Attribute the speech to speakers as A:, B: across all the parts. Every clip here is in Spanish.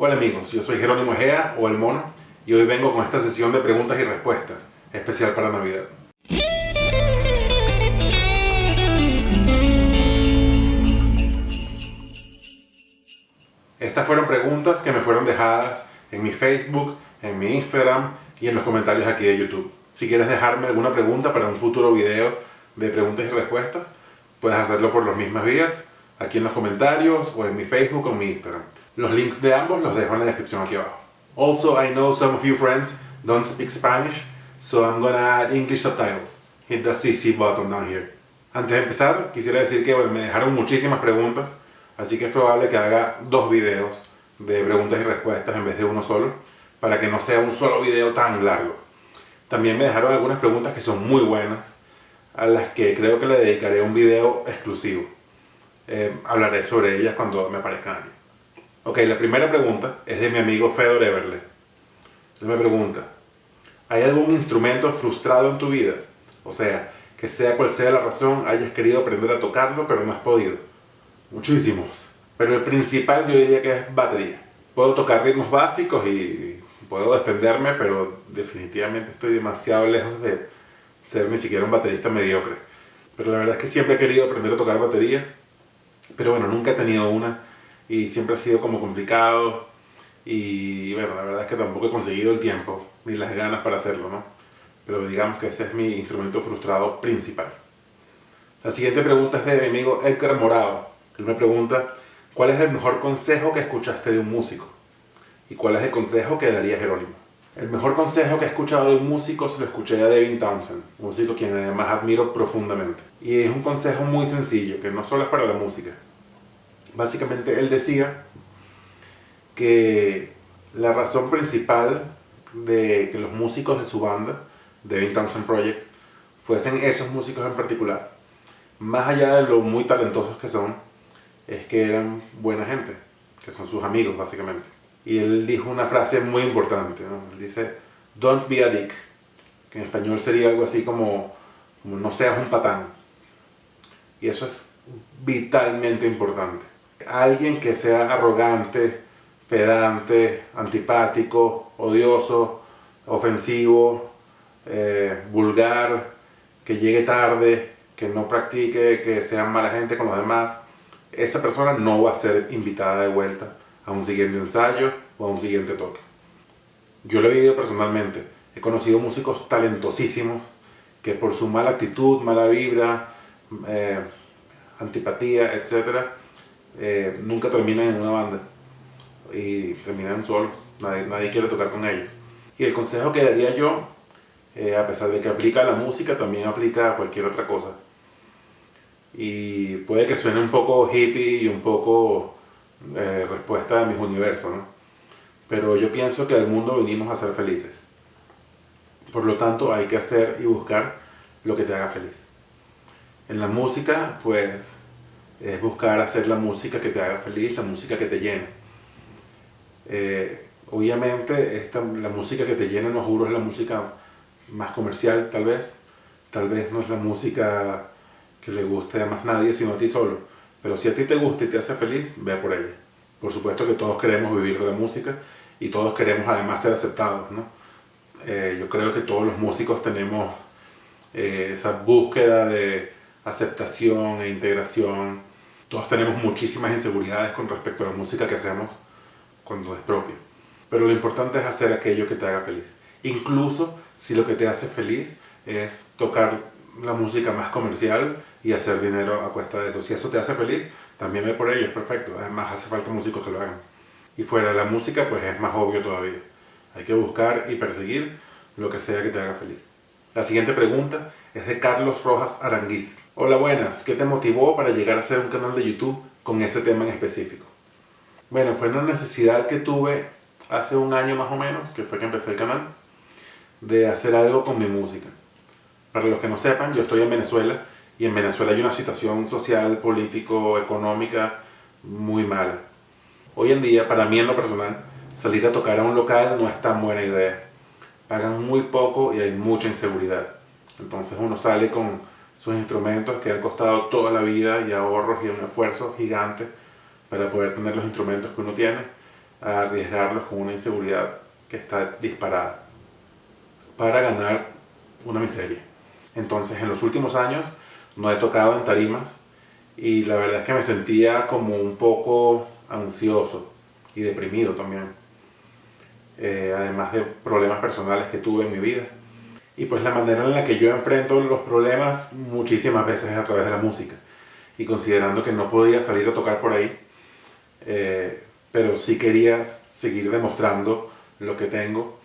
A: Hola amigos, yo soy Jerónimo Egea o El Mono y hoy vengo con esta sesión de preguntas y respuestas, especial para Navidad. Estas fueron preguntas que me fueron dejadas en mi Facebook, en mi Instagram y en los comentarios aquí de YouTube. Si quieres dejarme alguna pregunta para un futuro video de preguntas y respuestas, puedes hacerlo por las mismas vías, aquí en los comentarios o en mi Facebook o en mi Instagram. Los links de ambos los dejo en la descripción aquí abajo. Also, I know some of you friends don't speak Spanish, so I'm gonna add English subtitles. Hit the CC button down here. Antes de empezar, quisiera decir que me dejaron muchísimas preguntas, así que es probable que haga 2 videos de preguntas y respuestas en vez de uno solo, para que no sea un solo video tan largo. También me dejaron algunas preguntas que son muy buenas, a las que creo que le dedicaré un video exclusivo. Hablaré sobre ellas cuando me aparezcan aquí. Ok, la primera pregunta es de mi amigo Fedor Everle. Él me pregunta: ¿hay algún instrumento frustrado en tu vida? O sea, que sea cual sea la razón, hayas querido aprender a tocarlo, pero no has podido. Muchísimos. Pero el principal yo diría que es batería. Puedo tocar ritmos básicos y puedo defenderme, pero definitivamente estoy demasiado lejos de ser ni siquiera un baterista mediocre. Pero la verdad es que siempre he querido aprender a tocar batería, pero bueno, nunca he tenido una y siempre ha sido como complicado y bueno, la verdad es que tampoco he conseguido el tiempo ni las ganas para hacerlo, ¿no? Pero digamos que ese es mi instrumento frustrado principal. La siguiente pregunta es de mi amigo Edgar Morado. Él me pregunta: ¿cuál es el mejor consejo que escuchaste de un músico? ¿Y cuál es el consejo que daría Jerónimo? El mejor consejo que he escuchado de un músico se lo escuché a Devin Townsend, músico quien además admiro profundamente. Y es un consejo muy sencillo, que no solo es para la música. Básicamente él decía que la razón principal de que los músicos de su banda, Devin Townsend Project, fuesen esos músicos en particular, más allá de lo muy talentosos que son, es que eran buena gente, que son sus amigos básicamente. Y él dijo una frase muy importante, ¿no? Él dice: "Don't be a dick", que en español sería algo así como no seas un patán. Y eso es vitalmente importante. Alguien que sea arrogante, pedante, antipático, odioso, ofensivo, vulgar, que llegue tarde, que no practique, que sea mala gente con los demás, esa persona no va a ser invitada de vuelta a un siguiente ensayo o a un siguiente toque. Yo lo he vivido personalmente. He conocido músicos talentosísimos que por su mala actitud, mala vibra, antipatía, etc., nunca terminan en una banda y terminan solos. Nadie quiere tocar con ellos. Y el consejo que daría yo, a pesar de que aplica a la música, también aplica a cualquier otra cosa. Y puede que suene un poco hippie y un poco respuesta de mis universos, ¿no? Pero yo pienso que al mundo vinimos a ser felices. Por lo tanto, hay que hacer y buscar lo que te haga feliz. En la música, pues, es buscar hacer la música que te haga feliz, la música que te llene. Obviamente, la música que te llena, no juro, es la música más comercial, tal vez. Tal vez no es la música que le guste a más nadie, sino a ti solo. Pero si a ti te gusta y te hace feliz, ve por ella. Por supuesto que todos queremos vivir de la música y todos queremos además ser aceptados, ¿no? Yo creo que todos los músicos tenemos esa búsqueda de aceptación e integración. Todos tenemos muchísimas inseguridades con respecto a la música que hacemos cuando es propia. Pero lo importante es hacer aquello que te haga feliz. Incluso si lo que te hace feliz es tocar la música más comercial y hacer dinero a cuesta de eso. Si eso te hace feliz, también ve por ello, es perfecto. Además hace falta músicos que lo hagan. Y fuera de la música, pues es más obvio todavía. Hay que buscar y perseguir lo que sea que te haga feliz. La siguiente pregunta es de Carlos Rojas Aranguiz. Hola, buenas. ¿Qué te motivó para llegar a hacer un canal de YouTube con ese tema en específico? Bueno, fue una necesidad que tuve hace un año más o menos, que fue que empecé el canal, de hacer algo con mi música. Para los que no sepan, yo estoy en Venezuela y en Venezuela hay una situación social, político, económica muy mala. Hoy en día, para mí en lo personal, salir a tocar a un local no es tan buena idea. Pagan muy poco y hay mucha inseguridad. Entonces uno sale con sus instrumentos que han costado toda la vida y ahorros y un esfuerzo gigante para poder tener los instrumentos que uno tiene. a arriesgarlos con una inseguridad que está disparada para ganar una miseria. Entonces en los últimos años no he tocado en tarimas y la verdad es que me sentía como un poco ansioso y deprimido también, además de problemas personales que tuve en mi vida. Y pues la manera en la que yo enfrento los problemas muchísimas veces es a través de la música. Y considerando que no podía salir a tocar por ahí, pero sí quería seguir demostrando lo que tengo,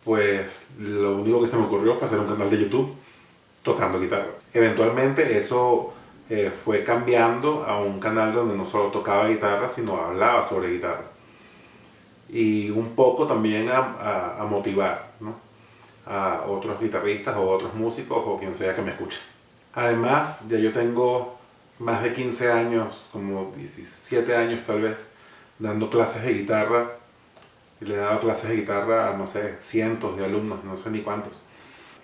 A: pues lo único que se me ocurrió fue hacer un canal de YouTube tocando guitarra. Eventualmente eso fue cambiando a un canal donde no solo tocaba guitarra, sino hablaba sobre guitarra. Y un poco también a motivar, ¿no?, a otros guitarristas o otros músicos o quien sea que me escuche. Además, ya yo tengo más de 15 años, como 17 años tal vez, dando clases de guitarra. Y le he dado clases de guitarra a, no sé, cientos de alumnos, no sé ni cuántos.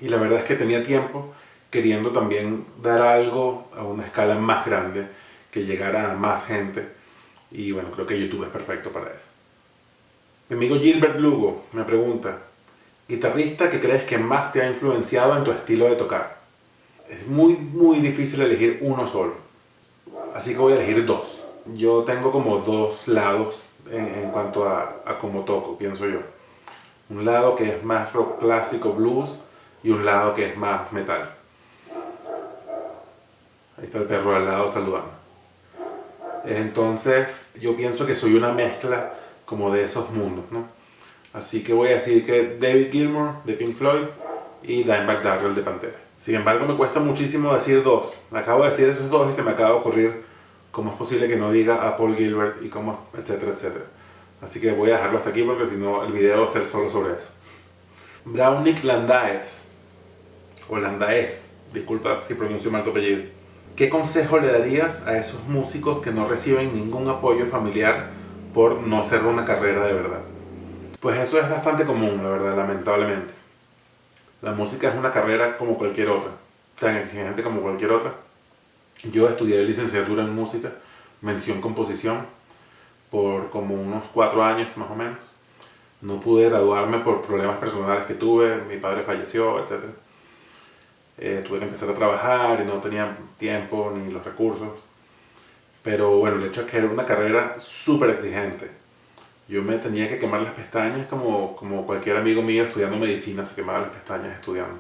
A: Y la verdad es que tenía tiempo queriendo también dar algo a una escala más grande, que llegara a más gente. Y bueno, creo que YouTube es perfecto para eso. Mi amigo Gilbert Lugo me pregunta: guitarrista que crees que más te ha influenciado en tu estilo de tocar. Es muy difícil elegir uno solo, así que voy a elegir dos. Yo tengo como dos lados en cuanto a cómo toco, pienso yo. Un lado que es más rock clásico, blues, y un lado que es más metal. Ahí está el perro al lado saludando. Entonces yo pienso que soy una mezcla como de esos mundos, ¿no? Así que voy a decir que David Gilmour de Pink Floyd y Dimebag Darrell de Pantera. Sin embargo, me cuesta muchísimo decir dos. Acabo de decir esos dos y se me acaba de ocurrir cómo es posible que no diga a Paul Gilbert y cómo, etcétera, etcétera. Así que voy a dejarlo hasta aquí porque si no el video va a ser solo sobre eso. Brownick Landaes, o Landaes, disculpa si pronuncio mal tu apellido. ¿Qué consejo le darías a esos músicos que no reciben ningún apoyo familiar por no hacer una carrera de verdad? Pues eso es bastante común, la verdad, lamentablemente. La música es una carrera como cualquier otra, tan exigente como cualquier otra. Yo estudié licenciatura en música, mención composición, por como unos 4 años más o menos. No pude graduarme por problemas personales que tuve, mi padre falleció, etc. Tuve que empezar a trabajar y no tenía tiempo ni los recursos. Pero bueno, el hecho es que era una carrera súper exigente. Yo me tenía que quemar las pestañas como cualquier amigo mío estudiando medicina se quemaba las pestañas estudiando.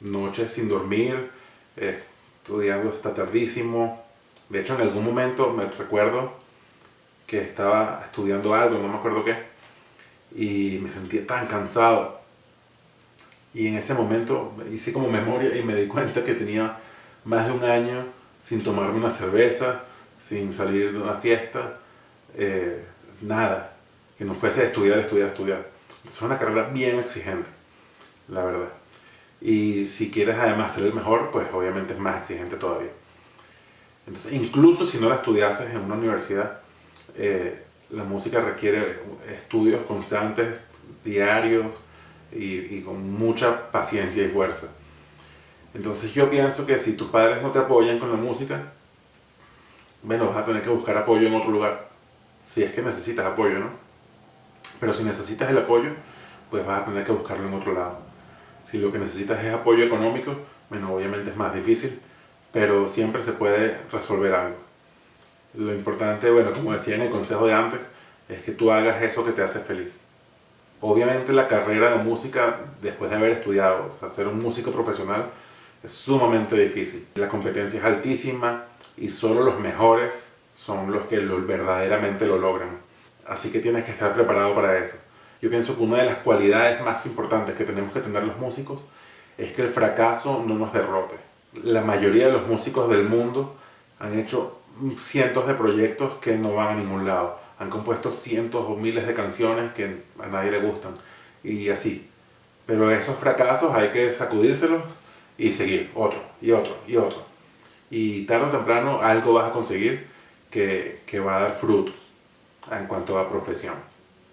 A: Noches sin dormir, estudiando hasta tardísimo. De hecho, en algún momento me recuerdo que estaba estudiando algo, no me acuerdo qué, y me sentía tan cansado. Y en ese momento hice como memoria y me di cuenta que tenía más de un año sin tomarme una cerveza, sin salir de una fiesta, nada, que no fuese estudiar. Entonces es una carrera bien exigente, la verdad. Y si quieres además ser el mejor, pues obviamente es más exigente todavía. Entonces, incluso si no la estudiases en una universidad, la música requiere estudios constantes, diarios y con mucha paciencia y fuerza. Entonces yo pienso que si tus padres no te apoyan con la música, bueno, vas a tener que buscar apoyo en otro lugar. Si es que necesitas apoyo, ¿no? Pero si necesitas el apoyo, pues vas a tener que buscarlo en otro lado. Si lo que necesitas es apoyo económico, bueno, obviamente es más difícil, pero siempre se puede resolver algo. Lo importante, bueno, como decía en el consejo de antes, es que tú hagas eso que te hace feliz. Obviamente la carrera de música, después de haber estudiado, o sea, ser un músico profesional, es sumamente difícil. La competencia es altísima y solo los mejores son los que verdaderamente lo logran. Así que tienes que estar preparado para eso. Yo pienso que una de las cualidades más importantes que tenemos que tener los músicos es que el fracaso no nos derrote. La mayoría de los músicos del mundo han hecho cientos de proyectos que no van a ningún lado. Han compuesto cientos o miles de canciones que a nadie le gustan. Y así. Pero esos fracasos hay que sacudírselos y seguir otro y otro y otro. Y tarde o temprano algo vas a conseguir que va a dar frutos en cuanto a profesión.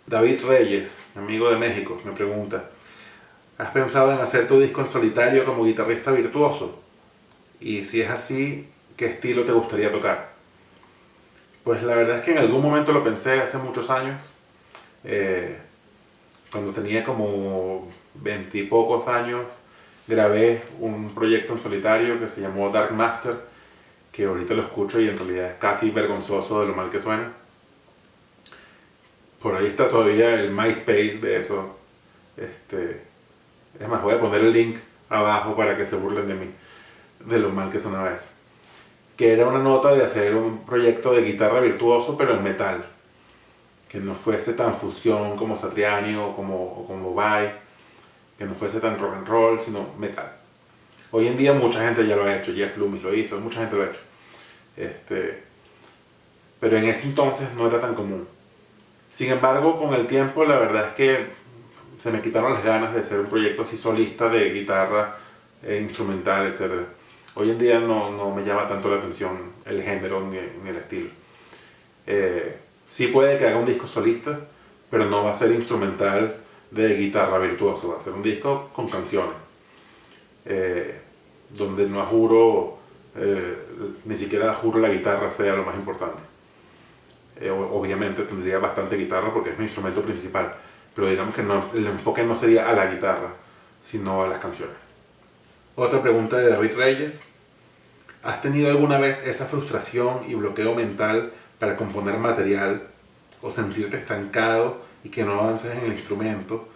A: David Reyes, amigo de México, me pregunta: ¿has pensado en hacer tu disco en solitario como guitarrista virtuoso? Y si es así, ¿qué estilo te gustaría tocar? Pues la verdad es que en algún momento lo pensé hace muchos años, eh, cuando tenía como 20 y pocos años, grabé un proyecto en solitario que se llamó Dark Master, que ahorita lo escucho y en realidad es casi vergonzoso de lo mal que suena. Por ahí está todavía el MySpace de eso. Es más, voy a poner el link abajo para que se burlen de mí, de lo mal que sonaba eso. Que era una nota de hacer un proyecto de guitarra virtuoso, pero en metal. Que no fuese tan fusión como Satriani o como Vai, que no fuese tan rock and roll, sino metal. Hoy en día mucha gente ya lo ha hecho, Jeff Loomis lo hizo, mucha gente lo ha hecho. Pero en ese entonces no era tan común. Sin embargo, con el tiempo la verdad es que se me quitaron las ganas de hacer un proyecto así solista de guitarra, instrumental, etc. Hoy en día no me llama tanto la atención el género ni el estilo. Sí puede que haga un disco solista, pero no va a ser instrumental de guitarra virtuoso, va a ser un disco con canciones, donde no juro, ni siquiera juro la guitarra sea lo más importante. Obviamente tendría bastante guitarra porque es mi instrumento principal, pero digamos que el enfoque no sería a la guitarra, sino a las canciones. Otra pregunta de David Reyes. ¿Has tenido alguna vez esa frustración y bloqueo mental para componer material o sentirte estancado y que no avances en el instrumento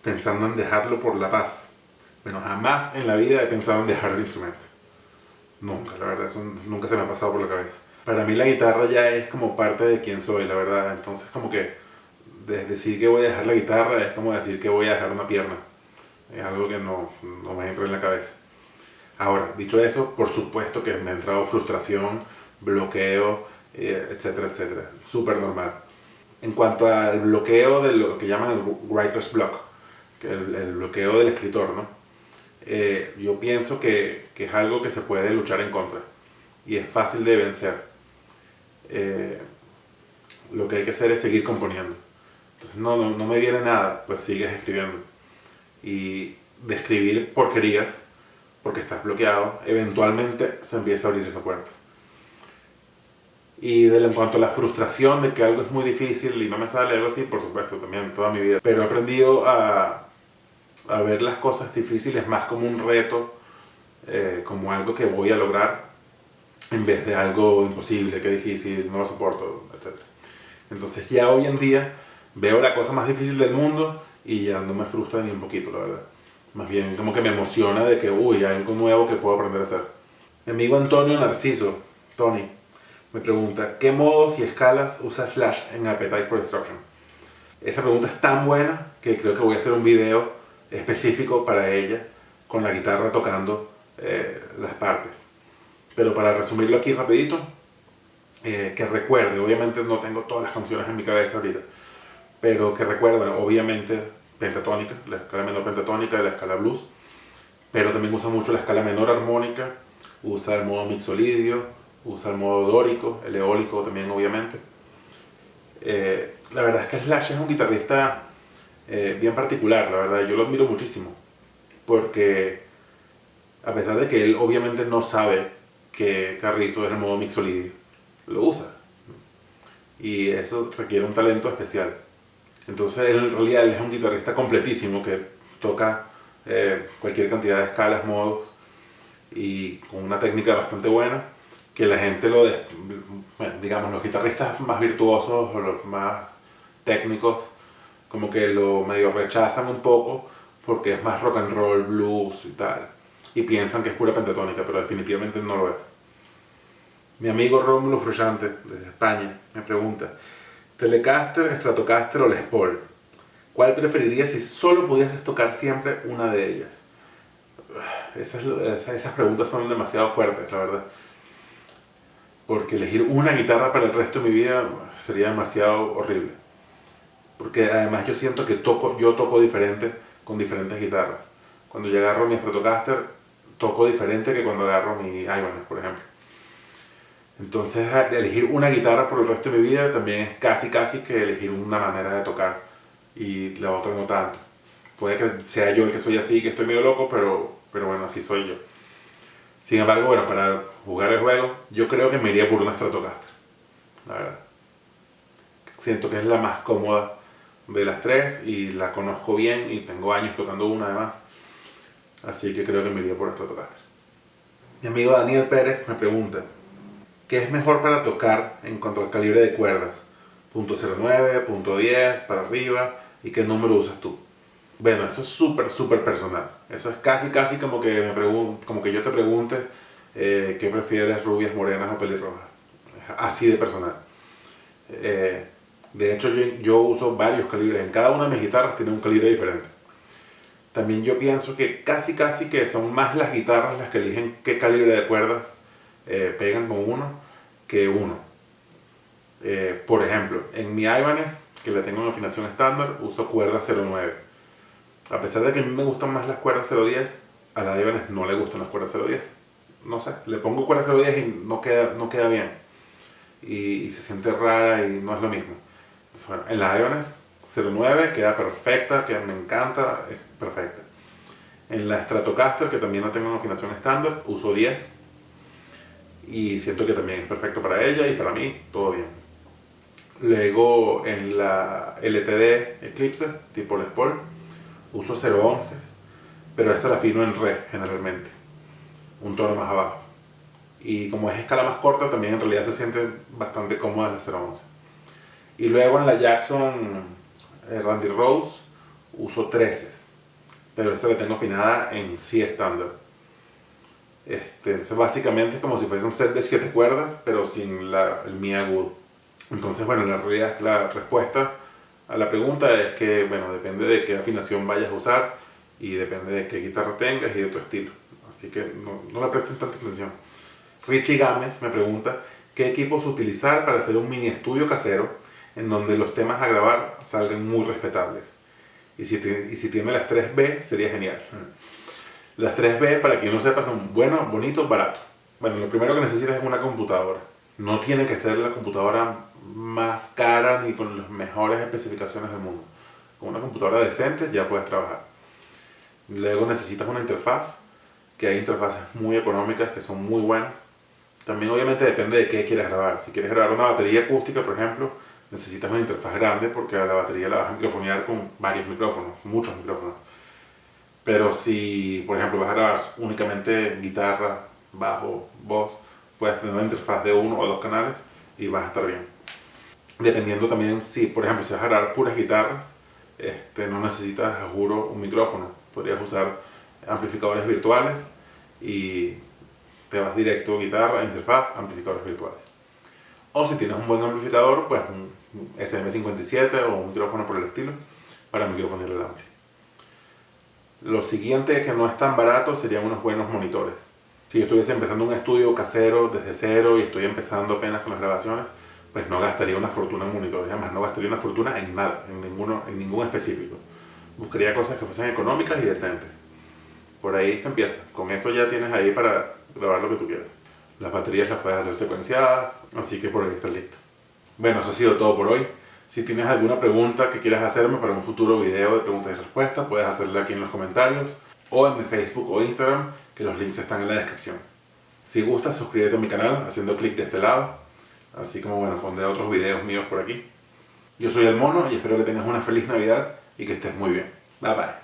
A: pensando en dejarlo por la paz? Bueno, jamás en la vida he pensado en dejar el instrumento. Nunca, la verdad, eso nunca se me ha pasado por la cabeza. Para mí la guitarra ya es como parte de quién soy, la verdad. Entonces como que decir que voy a dejar la guitarra es como decir que voy a dejar una pierna. Es algo que no me entra en la cabeza. Ahora, dicho eso, por supuesto que me ha entrado frustración, bloqueo, etcétera, etcétera. Súper normal. En cuanto al bloqueo de lo que llaman el writer's block, que el bloqueo del escritor, ¿no? Yo pienso que es algo que se puede luchar en contra y es fácil de vencer. Lo que hay que hacer es seguir componiendo. Entonces no me viene nada, pues sigues escribiendo. Y de escribir porquerías, porque estás bloqueado, eventualmente se empieza a abrir esa puerta. Y en cuanto a la frustración de que algo es muy difícil y no me sale algo así, por supuesto, también toda mi vida. Pero he aprendido a ver las cosas difíciles más como un reto, como algo que voy a lograr, en vez de algo imposible, que difícil, no lo soporto, etc. Entonces ya hoy en día veo la cosa más difícil del mundo y ya no me frustra ni un poquito, la verdad. Más bien como que me emociona de que, hay algo nuevo que puedo aprender a hacer. Mi amigo Antonio Narciso, Tony, me pregunta, ¿qué modos y escalas usa Slash en Appetite for Destruction? Esa pregunta es tan buena que creo que voy a hacer un video específico para ella, con la guitarra tocando las partes. Pero para resumirlo aquí rapidito, que recuerde, obviamente no tengo todas las canciones en mi cabeza ahorita, pero que recuerde, bueno, obviamente pentatónica, la escala menor pentatónica de la escala blues, pero también usa mucho la escala menor armónica, usa el modo mixolidio, usa el modo dórico, el eólico también obviamente. La verdad es que Slash es un guitarrista bien particular, la verdad, yo lo admiro muchísimo, porque a pesar de que él obviamente no sabe que Carrizo es el modo mixolidio, lo usa, y eso requiere un talento especial. Entonces él, en realidad él es un guitarrista completísimo que toca cualquier cantidad de escalas, modos, y con una técnica bastante buena, que la gente bueno, digamos, los guitarristas más virtuosos o los más técnicos como que lo medio rechazan un poco porque es más rock and roll, blues y tal, y piensan que es pura pentatónica, pero definitivamente no lo es. Mi amigo Rómulo Frusciante, desde España, me pregunta, ¿Telecaster, Stratocaster o Les Paul? ¿Cuál preferirías si solo pudieses tocar siempre una de ellas? Esas preguntas son demasiado fuertes, la verdad. Porque elegir una guitarra para el resto de mi vida sería demasiado horrible. Porque además yo siento que yo toco diferente con diferentes guitarras. Cuando yo agarro mi Stratocaster, toco diferente que cuando agarro mi Ibanez, por ejemplo. Entonces, elegir una guitarra por el resto de mi vida también es casi que elegir una manera de tocar y la otra no tanto. Puede que sea yo el que soy así, que estoy medio loco, pero bueno, así soy yo. Sin embargo, bueno, para jugar el juego, yo creo que me iría por una Stratocaster. la verdad. Siento que es la más cómoda de las tres y la conozco bien y tengo años tocando una además. Así que creo que me iría por Stratocaster. Mi amigo Daniel Pérez me pregunta, ¿qué es mejor para tocar en cuanto al calibre de cuerdas? .09, .10, para arriba, ¿y qué número usas tú? Bueno, eso es súper personal. Eso es casi como que como que yo te pregunte qué prefieres, rubias, morenas o pelirrojas. Así de personal. De hecho, yo uso varios calibres. En cada una de mis guitarras tiene un calibre diferente. También yo pienso que casi que son más las guitarras las que eligen qué calibre de cuerdas pegan con uno que uno. Por ejemplo, en mi Ibanez, que la tengo en afinación estándar, uso cuerda 09. A pesar de que a mí me gustan más las cuerdas 010, a la Ibanez no le gustan las cuerdas 010. No sé, le pongo cuerda 010 y no queda bien. Y se siente rara y no es lo mismo. Entonces, bueno, en la Ibanez 09 queda perfecta, que me encanta, es perfecta. En la Stratocaster, que también la tengo en afinación estándar, uso 10. Y siento que también es perfecto para ella y para mí, todo bien. Luego en la LTD Eclipse, tipo Les Paul, uso 011, pero esta la afino en re generalmente, un tono más abajo. Y como es escala más corta, también en realidad se siente bastante cómoda la 011. Y luego en la Jackson Randy Rhoads uso 13, pero esta la tengo afinada en Si estándar. Entonces básicamente es como si fuese un set de 7 cuerdas, pero sin el Mi agudo. Entonces, bueno, la respuesta a la pregunta es que, bueno, depende de qué afinación vayas a usar y depende de qué guitarra tengas y de tu estilo. Así que no le presten tanta atención. Richie Gámez me pregunta qué equipos utilizar para hacer un mini estudio casero en donde los temas a grabar salgan muy respetables. Y si tiene las 3B sería genial. Las 3B, para quien no sepa, son buenos, bonitos, baratos. Bueno, lo primero que necesitas es una computadora. No tiene que ser la computadora más cara ni con las mejores especificaciones del mundo. Con una computadora decente ya puedes trabajar. Luego necesitas una interfaz, que hay interfaces muy económicas que son muy buenas. También obviamente depende de qué quieres grabar. Si quieres grabar una batería acústica, por ejemplo, necesitas una interfaz grande porque a la batería la vas a microfonear con varios micrófonos, muchos micrófonos. Pero si, por ejemplo, vas a grabar únicamente guitarra, bajo, voz, puedes tener una interfaz de 1 o 2 canales y vas a estar bien. Dependiendo también si, por ejemplo, si vas a grabar puras guitarras, no necesitas, juro, un micrófono. Podrías usar amplificadores virtuales y te vas directo guitarra, interfaz, amplificadores virtuales. O si tienes un buen amplificador, pues un SM57 o un micrófono por el estilo para microfonear el ampli. Lo siguiente que no es tan barato serían unos buenos monitores. Si yo estuviese empezando un estudio casero desde cero y estoy empezando apenas con las grabaciones, pues no gastaría una fortuna en monitores, además no gastaría una fortuna en nada, en ningún específico. Buscaría cosas que fuesen económicas y decentes. Por ahí se empieza, con eso ya tienes ahí para grabar lo que tú quieras. Las baterías las puedes hacer secuenciadas, así que por ahí estás listo. Bueno, eso ha sido todo por hoy. Si tienes alguna pregunta que quieras hacerme para un futuro video de preguntas y respuestas, puedes hacerla aquí en los comentarios o en mi Facebook o Instagram, que los links están en la descripción. Si gustas, suscríbete a mi canal haciendo clic de este lado, así como bueno, pondré otros videos míos por aquí. Yo soy El Mono y espero que tengas una feliz Navidad y que estés muy bien. Bye bye.